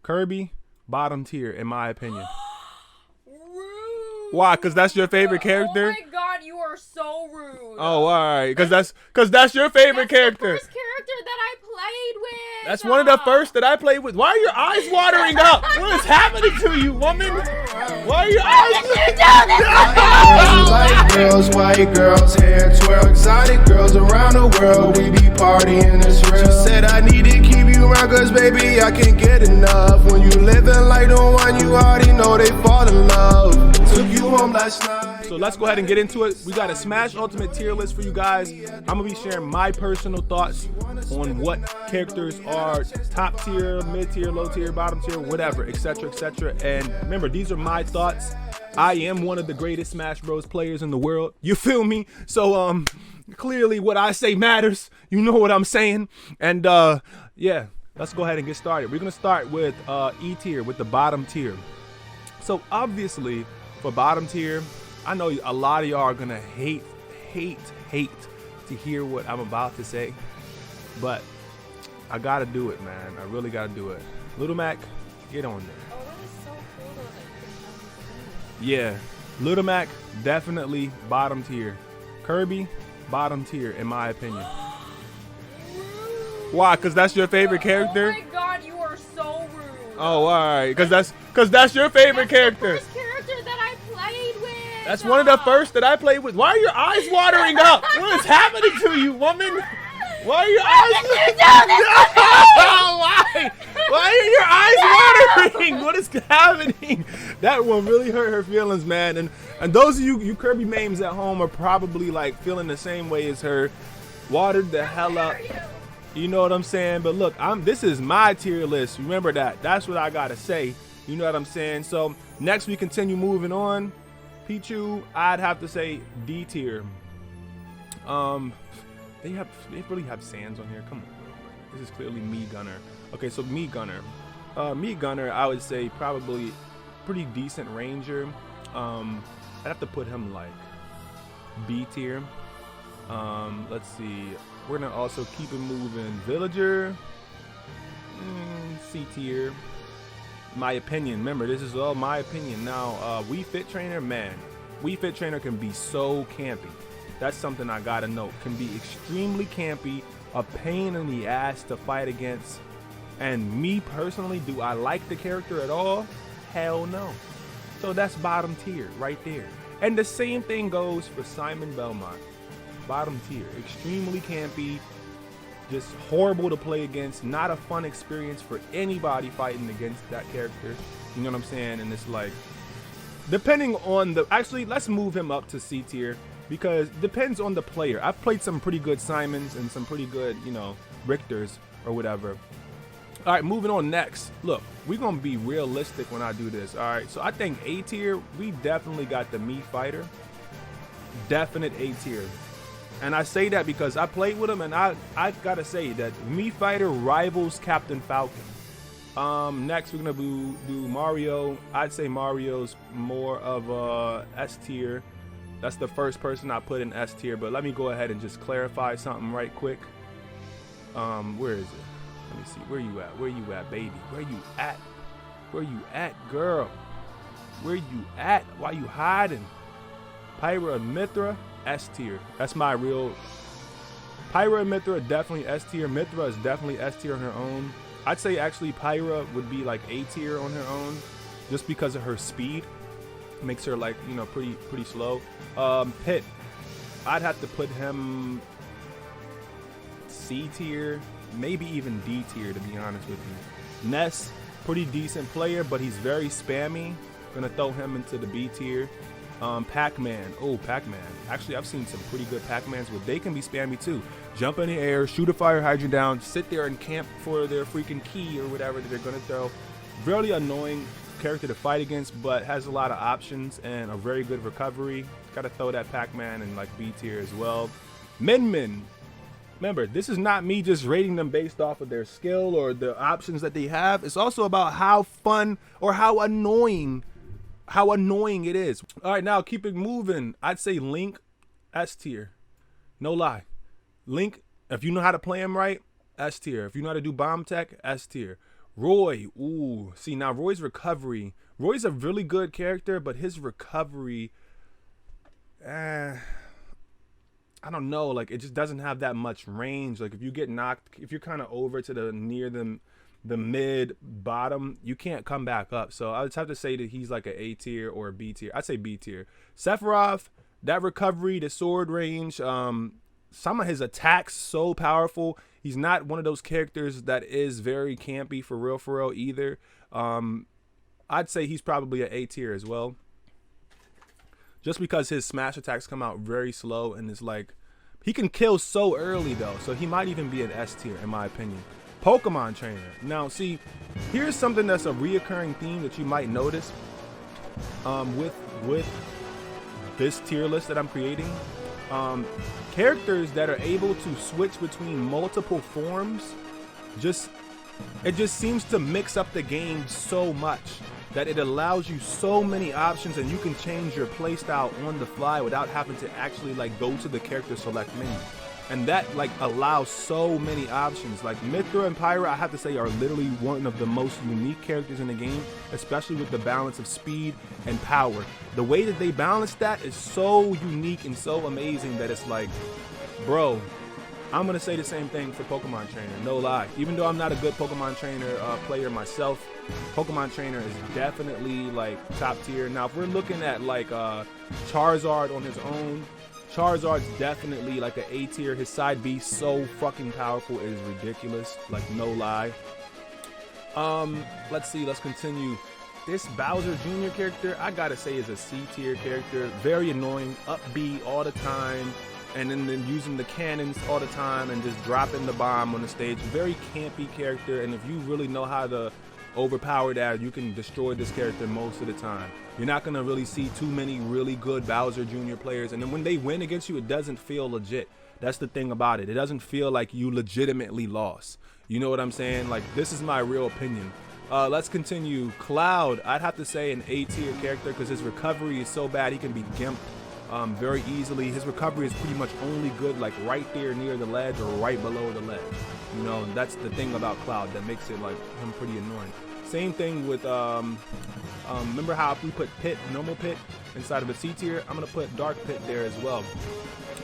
Kirby, bottom tier, in my opinion. Rude. Why? Because that's your favorite character? Oh my god, you are so rude. Oh, all right. Because that's your favorite character. That's the first character that I played with. That's one of the first that I played with. Why are your eyes watering up? What is happening to you, woman? Why are your eyes? White girls, white girls, hair twirl, exotic girls around the world. We be partying, it's real. She said I need to keep you around, cause baby I can't get enough. When you living like the one, you already know they fall in love. Took you home last night. So let's go ahead and get into it. We got a Smash Ultimate tier list for you guys. I'm gonna be sharing my personal thoughts on what characters are top tier, mid tier, low tier, bottom tier, whatever, etc., etc. And remember, these are my thoughts. I am one of the greatest Smash Bros players in the world. You feel me? So clearly what I say matters. You know what I'm saying? And yeah, let's go ahead and get started. We're gonna start with E tier, with the bottom tier. So obviously for bottom tier, I know a lot of y'all are gonna hate to hear what I'm about to say, but I gotta do it, man. I really gotta do it. Little Mac, get on there. Oh, that is so cool though that you can have these things. Yeah, Little Mac, definitely bottom tier. Kirby, bottom tier, in my opinion. Why? Because that's your favorite character? Oh my god, you are so rude. Oh, all right. Because that's your favorite character. That's the first character that I played with. That's one of the first that I played with. Why are your eyes watering up? What is happening to you, woman? Why are your eyes? Why? Why are your eyes watering? What is happening? That one really hurt her feelings, man. And those of you Kirby mames at home are probably like feeling the same way as her. Watered the hell up. You know what I'm saying? But look, this is my tier list. Remember that. That's what I gotta say. You know what I'm saying? So next we continue moving on. Pichu, I'd have to say D tier. They really have Sans on here. Come on, bro. This is clearly Me Gunner. Okay, so Me Gunner. Me Gunner, I would say probably pretty decent ranger. I'd have to put him like B tier. Let's see. We're gonna also keep it moving. Villager, C tier. My opinion. Remember, this is all my opinion. Now, Wii Fit Trainer, man. Wii Fit Trainer can be so campy. That's something I gotta note. Can be extremely campy, a pain in the ass to fight against. And me personally, do I like the character at all? Hell no. So that's bottom tier right there. And the same thing goes for Simon Belmont. Bottom tier. Extremely campy. Just horrible to play against. Not a fun experience for anybody fighting against that character. You know what I'm saying? And it's like, depending on the... Actually, let's move him up to C tier. Because depends on the player. I've played some pretty good Simons and some pretty good, you know, Richters or whatever. All right, moving on next. Look, we're going to be realistic when I do this. All right, so I think A tier, we definitely got the Mii Fighter. Definite A tier. And I say that because I played with him, and I got to say that Mii Fighter rivals Captain Falcon. Next, we're going to do Mario. I'd say Mario's more of a S tier. That's the first person I put in S tier, but let me go ahead and just clarify something right quick. Where is it? Let me see. Where you at? Where you at, baby? Where you at? Where you at, girl? Where you at? Why you hiding? Pyra and Mithra, S tier. That's my real... Pyra and Mithra, definitely S tier. Mithra is definitely S tier on her own. I'd say actually Pyra would be like A tier on her own, just because of her speed. Makes her like, you know, pretty slow. Pit, I'd have to put him C tier, maybe even D tier, to be honest with you. Ness, pretty decent player, but he's very spammy. Gonna throw him into the B tier. Pac-Man, oh, Pac-Man. Actually, I've seen some pretty good Pac-Mans, but they can be spammy too. Jump in the air, shoot a fire hydrant down, sit there and camp for their freaking key or whatever that they're gonna throw. Really annoying character to fight against, but has a lot of options and a very good recovery. Gotta throw that Pac-Man in like B tier as well. Min. Remember, this is not me just rating them based off of their skill or the options that they have. It's also about how fun or how annoying it is. All right, now keep it moving. I'd say Link, S tier. No lie. Link, if you know how to play him right, S tier. If you know how to do bomb tech, S tier. Roy, ooh. See, now Roy's recovery. Roy's a really good character, but his recovery, I don't know. Like, it just doesn't have that much range. Like, if you get knocked, if you're kind of over to the near the mid bottom, you can't come back up. So I would have to say that he's like an A tier or a B tier. I'd say B tier. Sephiroth, that recovery, the sword range, some of his attacks so powerful. He's not one of those characters that is very campy for real either. I'd say he's probably an A tier as well, just because his smash attacks come out very slow, and it's like he can kill so early though, so he might even be an S tier in my opinion. Pokemon trainer. Now see, here's something that's a reoccurring theme that you might notice with this tier list that I'm creating. Characters that are able to switch between multiple forms, it just seems to mix up the game so much that it allows you so many options, and you can change your playstyle on the fly without having to actually like go to the character select menu. And that like allows so many options. Like Mythra and Pyra, I have to say, are literally one of the most unique characters in the game, especially with the balance of speed and power. The way that they balance that is so unique and so amazing that it's like, bro, I'm gonna say the same thing for Pokemon Trainer, no lie. Even though I'm not a good Pokemon Trainer player myself, Pokemon Trainer is definitely like top tier. Now, if we're looking at like Charizard on his own, Charizard's definitely like an A tier. His side B so fucking powerful, it is ridiculous, like no lie. Let's see, let's continue. This Bowser Jr. character, I gotta say, is a C tier character. Very annoying, up B all the time, and then using the cannons all the time and just dropping the bomb on the stage. Very campy character, and if you really know how to overpower that, you can destroy this character most of the time. You're not gonna really see too many really good Bowser Jr. players, and then when they win against you, it doesn't feel legit. That's the thing about it. It doesn't feel like you legitimately lost. You know what I'm saying? Like, this is my real opinion. Let's continue. Cloud, I'd have to say an A tier character because his recovery is so bad. He can be gimped very easily. His recovery is pretty much only good like right there near the ledge or right below the ledge. You know, that's the thing about Cloud that makes it like him pretty annoying. Same thing with remember how if we put Pit, normal Pit inside of a C tier, I'm gonna put Dark Pit there as well.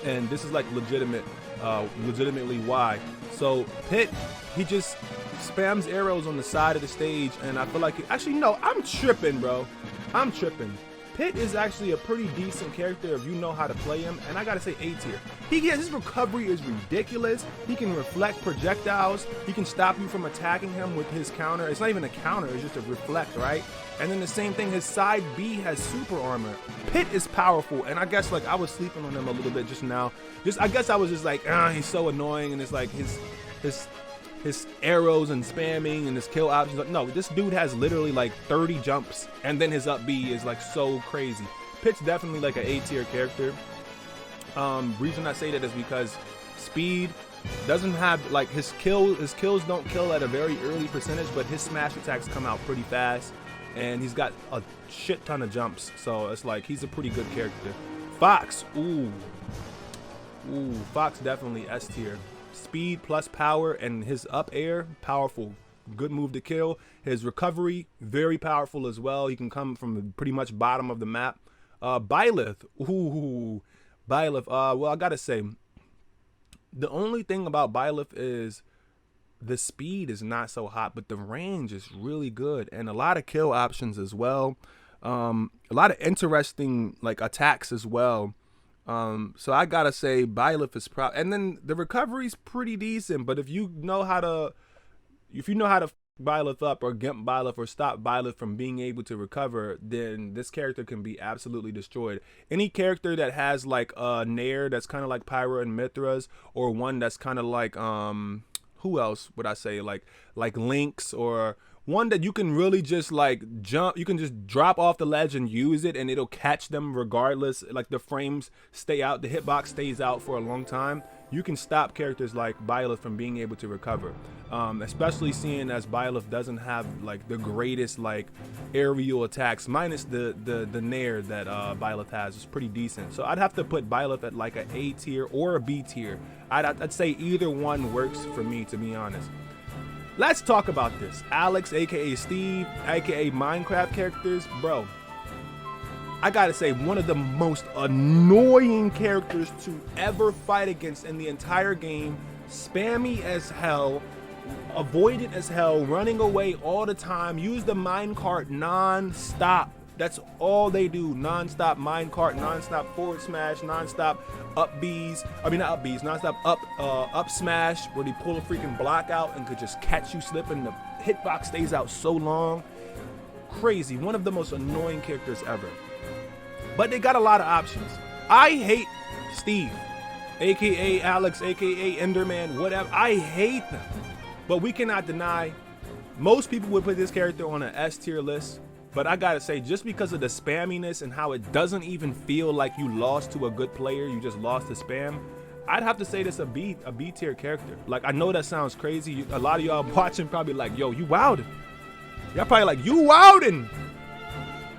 And this is like legitimately why. So Pit, he just spams arrows on the side of the stage, and I feel like actually no, I'm tripping, bro. I'm tripping. Pit is actually a pretty decent character if you know how to play him, and I gotta say A tier. His recovery is ridiculous. He can reflect projectiles. He can stop you from attacking him with his counter. It's not even a counter, it's just a reflect, right? And then the same thing, his side B has super armor. Pit is powerful, and I guess like I was sleeping on him a little bit just now. I guess I was just like, he's so annoying, and it's like his arrows and spamming and his kill options. No, this dude has literally like 30 jumps, and then his up B is like so crazy. Pit's definitely like an A tier character. Reason I say that is because speed doesn't have like his kills don't kill at a very early percentage, but his smash attacks come out pretty fast, and he's got a shit ton of jumps, so it's like he's a pretty good character. Fox, Fox definitely S tier. Speed plus power, and his up air, powerful. Good move to kill. His recovery, very powerful as well. He can come from the pretty much bottom of the map. Byleth, Byleth. Well, I gotta say, the only thing about Byleth is the speed is not so hot, but the range is really good, and a lot of kill options as well. A lot of interesting like attacks as well. So I gotta say Byleth is and then the recovery's pretty decent, but if you know how to Byleth up or gimp Byleth or stop Byleth from being able to recover, then this character can be absolutely destroyed. Any character that has like a theyre that's kind of like Pyra and Mythra's, or one that's kind of like who else would I say, like Lynx, or one that you can really just like jump, you can just drop off the ledge and use it and it'll catch them regardless. Like the frames stay out, the hitbox stays out for a long time. You can stop characters like Byleth from being able to recover. Especially seeing as Byleth doesn't have like the greatest like aerial attacks, minus the theyre that Byleth has is pretty decent. So I'd have to put Byleth at like an A tier or a B tier. I'd say either one works for me, to be honest. Let's talk about this. Alex, aka Steve, aka Minecraft characters, bro. I gotta say, one of the most annoying characters to ever fight against in the entire game. Spammy as hell, avoidant as hell, running away all the time, use the minecart non-stop. That's all they do, non-stop minecart, non-stop forward smash, non-stop up B's, non-stop up smash, where they pull a freaking block out and could just catch you slipping. The hitbox stays out so long. Crazy, one of the most annoying characters ever. But they got a lot of options. I hate Steve, aka Alex, aka Enderman, whatever. I hate them. But we cannot deny, most people would put this character on an S tier list. But I gotta say, just because of the spamminess and how it doesn't even feel like you lost to a good player, you just lost to spam, I'd have to say this a B tier character. Like, I know that sounds crazy. A lot of y'all watching probably like, yo, you wildin'. Y'all probably like, you wildin'.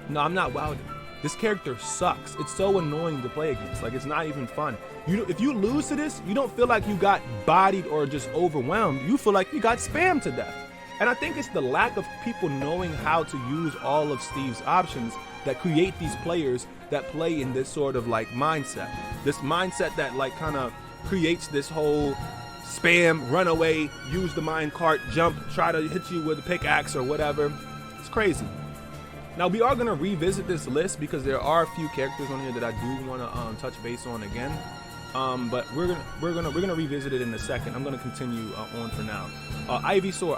No, I'm not wildin'. This character sucks. It's so annoying to play against. Like, it's not even fun. If you lose to this, you don't feel like you got bodied or just overwhelmed. You feel like you got spammed to death. And I think it's the lack of people knowing how to use all of Steve's options that create these players that play in this sort of like mindset. This mindset that like kind of creates this whole spam, run away, use the minecart, jump, try to hit you with a pickaxe or whatever. It's crazy. Now we are gonna revisit this list because there are a few characters on here that I do want to touch base on again. But we're gonna revisit it in a second. I'm gonna continue on for now. Ivysaur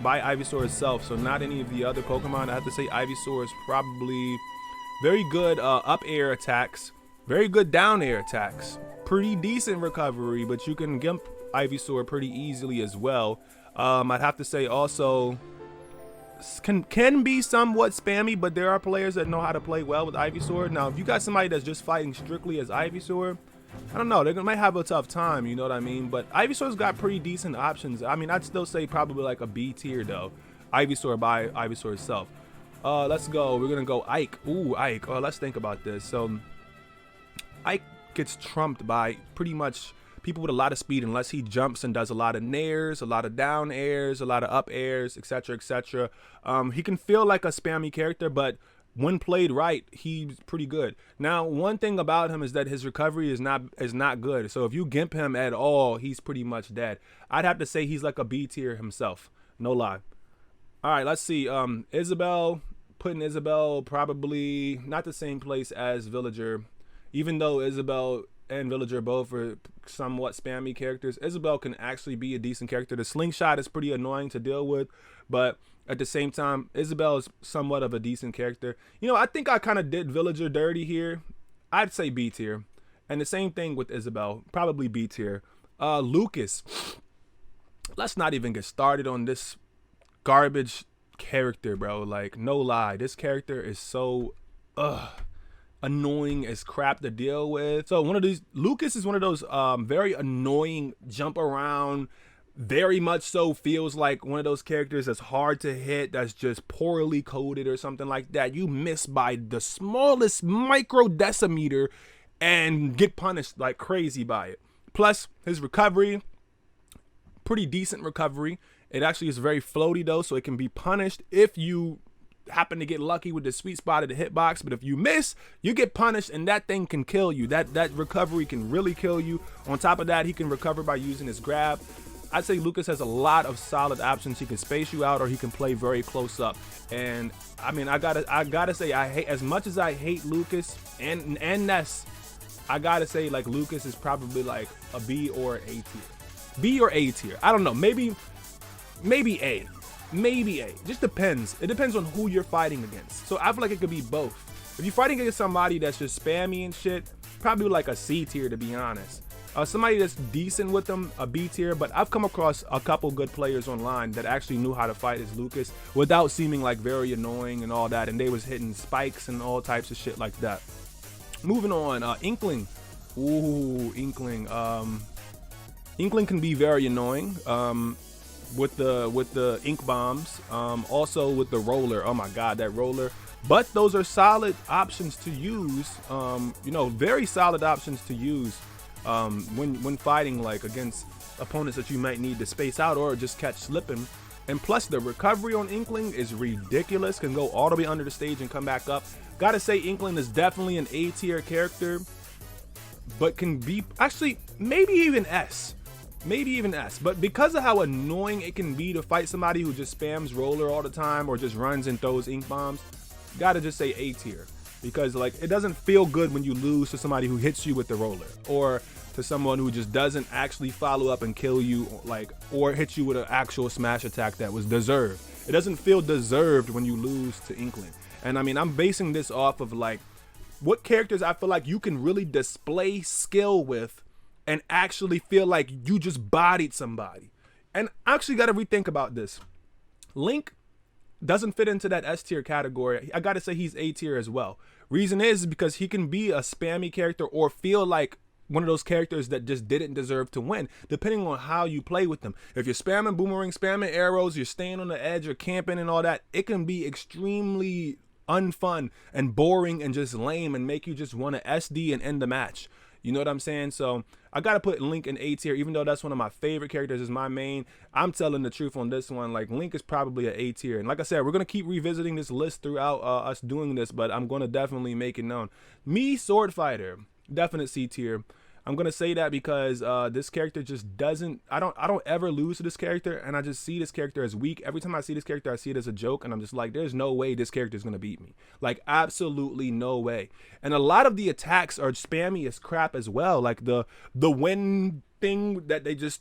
by Ivysaur itself, so not any of the other Pokemon. I have to say Ivysaur is probably very good up air attacks, very good down air attacks, pretty decent recovery, but you can gimp Ivysaur pretty easily as well. I'd have to say also can be somewhat spammy, but there are players that know how to play well with Ivysaur. Now, if you got somebody that's just fighting strictly as Ivysaur, I don't know, they might have a tough time, you know what I mean? But Ivysaur's got pretty decent options. I mean, I'd still say probably like a B tier though. Ivysaur by Ivysaur itself. Let's go. We're gonna go Ike. Ooh, Ike. Let's think about this. So Ike gets trumped by pretty much people with a lot of speed unless he jumps and does a lot of nairs, a lot of down airs, a lot of up airs, etc., etc. He can feel like a spammy character, but when played right, he's pretty good. Now, one thing about him is that his recovery is not good. So if you gimp him at all, he's pretty much dead. I'd have to say he's like a B tier himself. No lie. All right, let's see. Isabelle, putting Isabelle probably not the same place as Villager. Even though Isabelle and Villager both are somewhat spammy characters, Isabelle can actually be a decent character. The slingshot is pretty annoying to deal with, but at the same time, Isabelle is somewhat of a decent character. You know, I think I kind of did Villager dirty here. I'd say B tier. And the same thing with Isabelle, probably B tier. Lucas, let's not even get started on this garbage character, bro. Like, no lie, this character is so annoying as crap to deal with. So Lucas is one of those very annoying jump around, very much so feels like one of those characters that's hard to hit, that's just poorly coded or something like that. You miss by the smallest micro decimeter and get punished like crazy by it. Plus his recovery, pretty decent recovery. It actually is very floaty though, so it can be punished if you happen to get lucky with the sweet spot of the hitbox. But if you miss, you get punished and that thing can kill you. That recovery can really kill you. On top of that, he can recover by using his grab. I'd say Lucas has a lot of solid options. He can space you out or he can play very close up. And I mean, I gotta say, I hate, as much as I hate Lucas and Ness, I gotta say like Lucas is probably like a B or A tier. B or A tier. I don't know. Maybe A. Maybe A. Just depends. It depends on who you're fighting against. So I feel like it could be both. If you're fighting against somebody that's just spammy and shit, probably like a C tier to be honest. Somebody that's decent with them, a B tier, but I've come across a couple good players online that actually knew how to fight as Lucas without seeming like very annoying and all that, and they was hitting spikes and all types of shit like that. Moving on, Inkling. Ooh, Inkling. Inkling can be very annoying with the ink bombs, also with the roller. Oh my god, that roller. But those are solid options to use, you know, very solid options to use when fighting like against opponents that you might need to space out or just catch slipping. And plus, the recovery on Inkling is ridiculous. Can go all the way under the stage and come back up. Gotta say, Inkling is definitely an A tier character, but can be actually maybe even S. Maybe even S. But because of how annoying it can be to fight somebody who just spams roller all the time or just runs and throws ink bombs, gotta just say A tier. Because like it doesn't feel good when you lose to somebody who hits you with the roller, or to someone who just doesn't actually follow up and kill you, like, or hit you with an actual smash attack that was deserved. It doesn't feel deserved when you lose to Inkling. And I mean, I'm basing this off of like what characters I feel like you can really display skill with and actually feel like you just bodied somebody. And I actually got to rethink about this. Link doesn't fit into that S tier category. I got to say he's A tier as well. Reason is because he can be a spammy character or feel like one of those characters that just didn't deserve to win, depending on how you play with them. If you're spamming boomerang, spamming arrows, you're staying on the edge, you're camping and all that, it can be extremely unfun and boring and just lame and make you just want to SD and end the match. You know what I'm saying? So I gotta put Link in A tier, even though that's one of my favorite characters, is my main. I'm telling the truth on this one. Like, Link is probably an A tier, and like I said, we're gonna keep revisiting this list throughout us doing this, but I'm gonna definitely make it known. Me, Sword Fighter, definite C tier. I'm gonna say that because this character just doesn't. I don't ever lose to this character, and I just see this character as weak. Every time I see this character, I see it as a joke, and I'm just like, there's no way this character is gonna beat me. Like, absolutely no way. And a lot of the attacks are spammy as crap as well. Like the wind thing that they just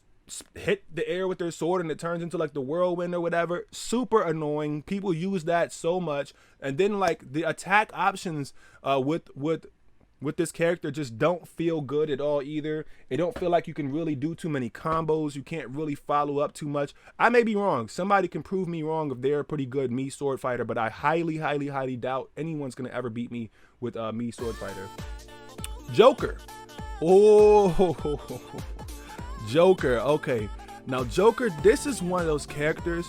hit the air with their sword and it turns into like the whirlwind or whatever. Super annoying. People use that so much, and then like the attack options with this character just don't feel good at all either. It don't feel like you can really do too many combos. You can't really follow up too much. I may be wrong. Somebody can prove me wrong if they're a pretty good me Sword Fighter, but I highly, highly, highly doubt anyone's going to ever beat me with me Sword Fighter. Joker. Oh, Joker. Okay. Now, Joker, this is one of those characters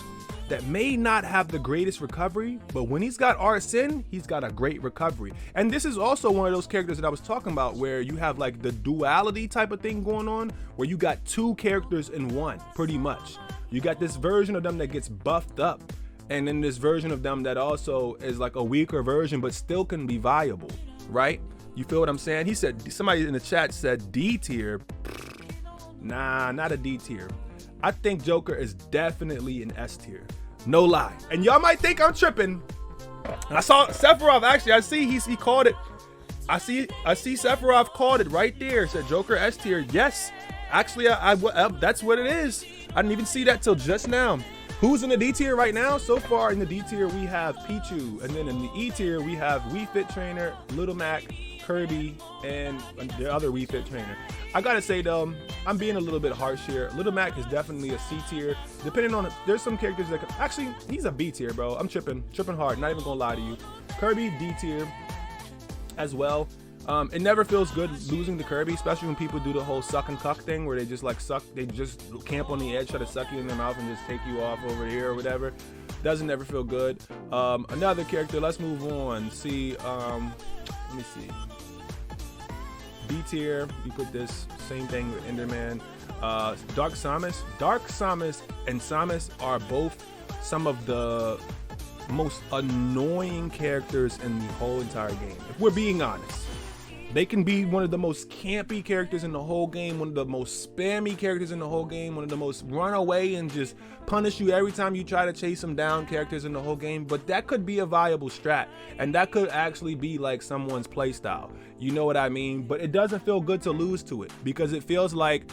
that may not have the greatest recovery, but when he's got Arsene, he's got a great recovery. And this is also one of those characters that I was talking about where you have like the duality type of thing going on, where you got two characters in one, pretty much. You got this version of them that gets buffed up, and then this version of them that also is like a weaker version, but still can be viable, right? You feel what I'm saying? He said, somebody in the chat said D tier. Nah, not a D tier. I think Joker is definitely an S tier. No lie. And y'all might think I'm tripping. And I saw Sephiroth, actually, I see he called it. I see Sephiroth called it right there. Said Joker S tier. Yes. Actually, that's what it is. I didn't even see that till just now. Who's in the D tier right now? So far in the D tier, we have Pichu. And then in the E tier, we have Wii Fit Trainer, Little Mac, Kirby, and the other Wii Fit Trainer. I gotta say though, I'm being a little bit harsh here. Little Mac is definitely a C tier. Depending on it, there's some characters that actually, he's a B tier, bro. I'm tripping hard. Not even gonna lie to you. Kirby, D tier as well. It never feels good losing to Kirby, especially when people do the whole suck and cuck thing where they just like suck, they just camp on the edge, try to suck you in their mouth and just take you off over here or whatever. Doesn't ever feel good. Another character, let's move on. See, let me see. B tier, you put this same thing with Enderman. Dark Samus and Samus are both some of the most annoying characters in the whole entire game, if we're being honest. They can be one of the most campy characters in the whole game, one of the most spammy characters in the whole game, one of the most run away and just punish you every time you try to chase them down characters in the whole game. But that could be a viable strat, and that could actually be like someone's playstyle. You know what I mean? But it doesn't feel good to lose to it because it feels like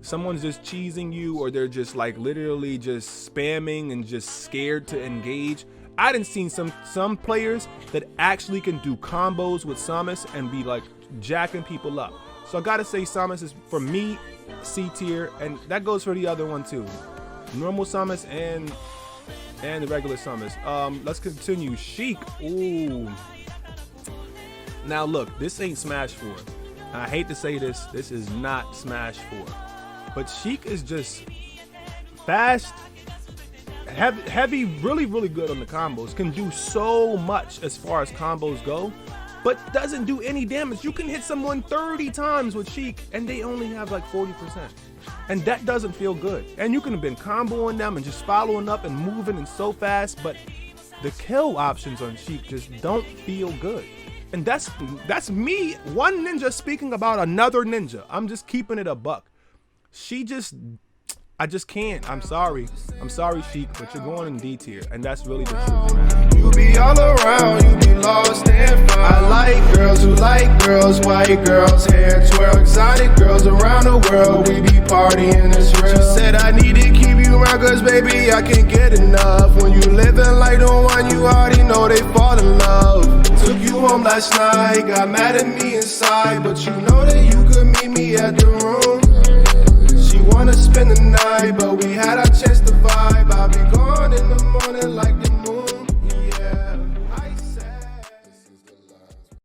someone's just cheesing you, or they're just like literally just spamming and just scared to engage. I done seen some players that actually can do combos with Samus and be like jacking people up. So I gotta say Samus is, for me, C tier, and that goes for the other one too. Normal Samus and the regular Samus. Let's continue. Sheik. Ooh. Now look, this ain't Smash 4. And I hate to say this is not Smash 4. But Sheik is just fast, heavy, really, really good on the combos. Can do so much as far as combos go. but doesn't do any damage. You can hit someone 30 times with Sheik and they only have like 40%. And that doesn't feel good. And you can have been comboing them and just following up and moving and so fast, but the kill options on Sheik just don't feel good. And that's me, one ninja speaking about another ninja. I'm just keeping it a buck. I just can't. I'm sorry, Sheik, but you're going in D tier, and that's really the truth, man. You be all around, you be lost and found. I like girls who like girls, white girls, hair twirl, exotic girls around the world. We be partying, it's real. She said I need to keep you around, cause baby, I can't get enough. When you living like the one, you already know they fall in love. Took you home last night, got mad at me inside, but you know that you could meet me at the room. She wanna spend the night, but we had our chance to vibe. I'll be gone in the morning like the moon.